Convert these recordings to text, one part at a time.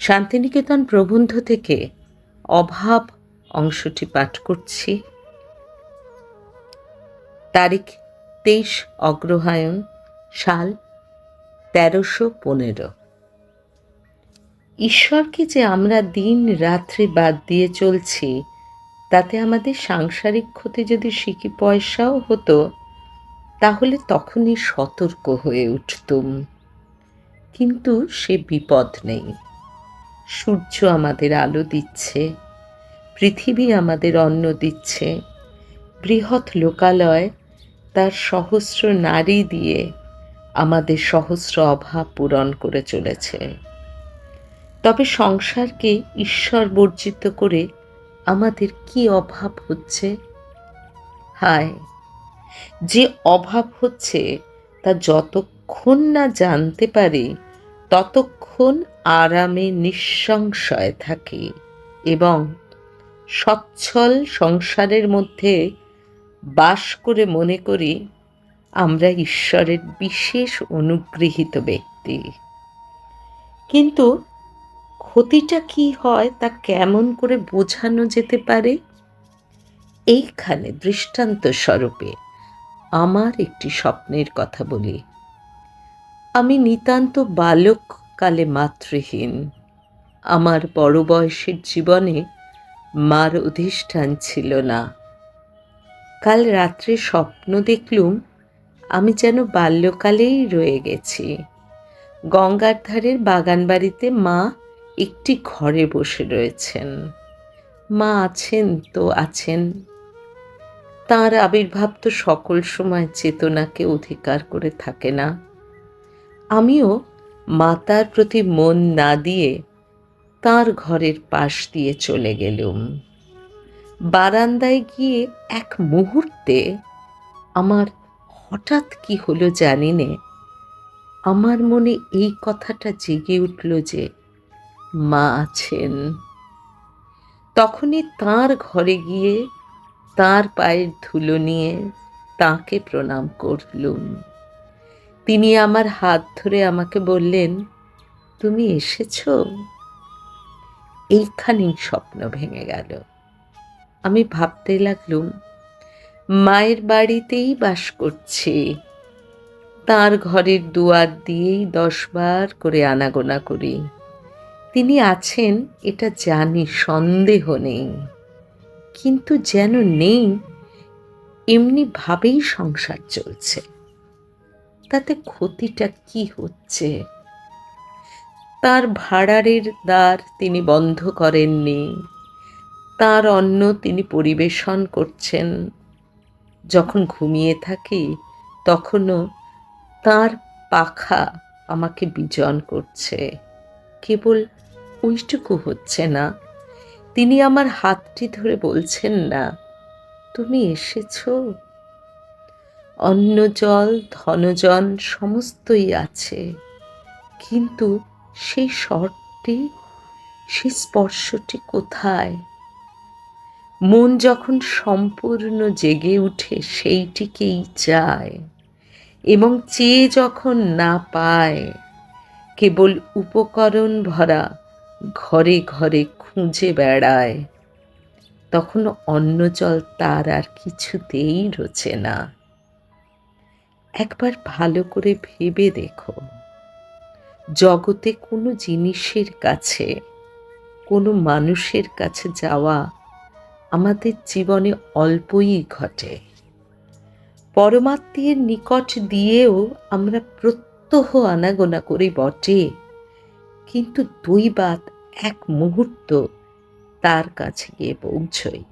শান্তিনিকেতন প্রবন্ধ থেকে অভাব অংশটি পাঠ করছি। তারিখ 23 অগ্রহায়ণ, সাল 1315। ঈশ্বরকে যে আমরা দিন রাত্রি বাদ দিয়ে চলছি, তাতে আমাদের সাংসারিক ক্ষতি যদি সিকি পয়সাও হতো, তাহলে তখনই সতর্ক হয়ে উঠতুম। কিন্তু সে বিপদ নেই। সূর্য আমাদের আলো দিচ্ছে, পৃথিবী আমাদের অন্ন দিচ্ছে, বৃহৎ লোকালয় তার সহস্র নারী দিয়ে আমাদের সহস্র অভাব পূরণ করে চলেছে। তবে সংসারকে ঈশ্বর বর্জিত করে আমাদের কি অভাব হচ্ছে? হায়, যে অভাব হচ্ছে তা যতক্ষণ না জানতে পারি, ততক্ষণ আরামে নিঃসংশয় থাকি এবং সচ্ছল সংসারের মধ্যে বাস করে মনে করি আমরা ঈশ্বরের বিশেষ অনুগৃহীত ব্যক্তি। কিন্তু ক্ষতিটা কি হয় তা কেমন করে বোঝানো যেতে পারে? এইখানে দৃষ্টান্ত স্বরূপে আমার একটি স্বপ্নের কথা বলি। আমি নিতান্ত বালককালে মাতৃহীন। আমার বড় বয়সের জীবনে মার অধিষ্ঠান ছিল না। কাল রাত্রে স্বপ্ন দেখলুম আমি যেন বাল্যকালেই রয়ে গেছি। গঙ্গার ধারের বাগান বাড়িতে মা একটি ঘরে বসে রয়েছেন। মা আছেন তো আছেন, তাঁর আবির্ভাব তো সকল সময় চেতনাকে অধিকার করে থাকে না। আমিও মাতার প্রতি মন না দিয়ে তাঁর ঘরের পাশ দিয়ে চলে গেলুম। বারান্দায় গিয়ে এক মুহূর্তে আমার হঠাৎ কি হলো জানি নে, আমার মনে এই কথাটা জেগে উঠল যে মা আছেন। তখনই তাঁর ঘরে গিয়ে তাঁর পায়ের ধুলো নিয়ে তাঁকে প্রণাম করলুম। তিনি আমার হাত ধরে আমাকে বললেন, তুমি এসেছো? এইখানেই স্বপ্ন ভেঙে গেল। আমি ভাবতে লাগলুম মায়ের বাড়িতেই বাস করছি। তাঁর ঘরের দুয়ার দিয়েই 10 বার করে আনাগোনা করি। তিনি আছেন এটা জানি, সন্দেহ নেই। কিন্তু যেন নেই এমনি ভাবেই সংসার চলছে। তাতে ক্ষতিটা কি হচ্ছে? তার ভাঁড়ারের দ্বার তিনি বন্ধ করেননি। তার অন্ন তিনি পরিবেশন করছেন। যখন ঘুমিয়ে থাকি তখনও তাঁর পাখা আমাকে বিজন করছে। কেবল ওইটুকু হচ্ছে না, তিনি আমার হাতটি ধরে বলছেন না, তুমি এসেছো? অন্ন জল ধনজন সমস্তই আছে, কিন্তু সেই স্বরটি, সেই স্পর্শটি কোথায়? মন যখন সম্পূর্ণ জেগে উঠে সেইটিকেই চায় এবং চেয়ে যখন না পায়, কেবল উপকরণ ভরা ঘরে ঘরে খুঁজে বেড়ায়, তখন অন্ন জল তার আর কিছুতেই রোচে না। একবার ভালো করে ভেবে দেখো, জগতে কোনো জিনিসের কাছে, কোনো মানুষের কাছে যাওয়া আমাদের জীবনে অল্পই ঘটে। পরমাত্মীয়ের নিকট দিয়েও আমরা প্রত্যহ আনাগোনা করি বটে, কিন্তু দৈবাৎ এক মুহূর্ত তার কাছে গিয়ে পৌঁছই।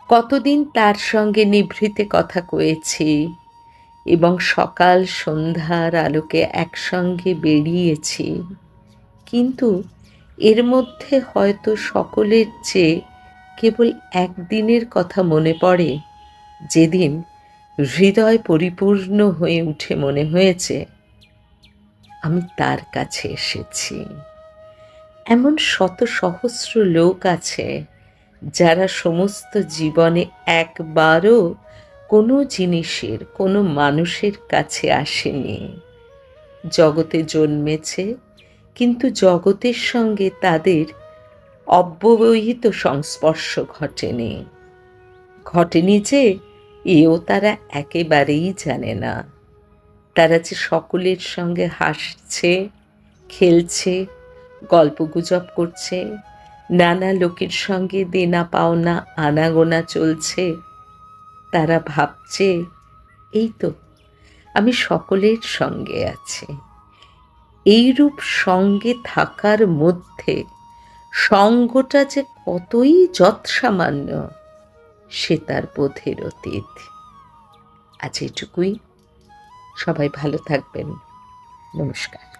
কতদিন তার সঙ্গে নিভৃতে কথা কয়েছি এবং সকাল সন্ধ্যার আলোকে একসঙ্গে বেরিয়েছি, কিন্তু এর মধ্যে হয়তো সকলের চেয়ে কেবল একদিনের কথা মনে পড়ে, যেদিন হৃদয় পরিপূর্ণ হয়ে উঠে মনে হয়েছে আমি তার কাছে এসেছি। এমন শত সহস্র লোক আছে যারা সমস্ত জীবনে একবারও কোনো জিনিসের, কোনো মানুষের কাছে আসেনি। জগতে জন্মেছে কিন্তু জগতের সঙ্গে তাদের অব্যবহিত সংস্পর্শ ঘটেনি। ঘটেনি যে এও তারা একেবারেই জানে না। তারা যে সকলের সঙ্গে হাসছে, খেলছে, গল্পগুজব করছে, নানা লোকের সঙ্গে দেনা পাওনা আনাগোনা চলছে, তারা ভাবছে এই তো আমি সকলের সঙ্গে আছি। এইরূপ সঙ্গে থাকার মধ্যে সঙ্গটা যে কতই যৎসামান্য সে তার বোধের অতীত। আজ এটুকুই। সবাই ভালো থাকবেন। নমস্কার।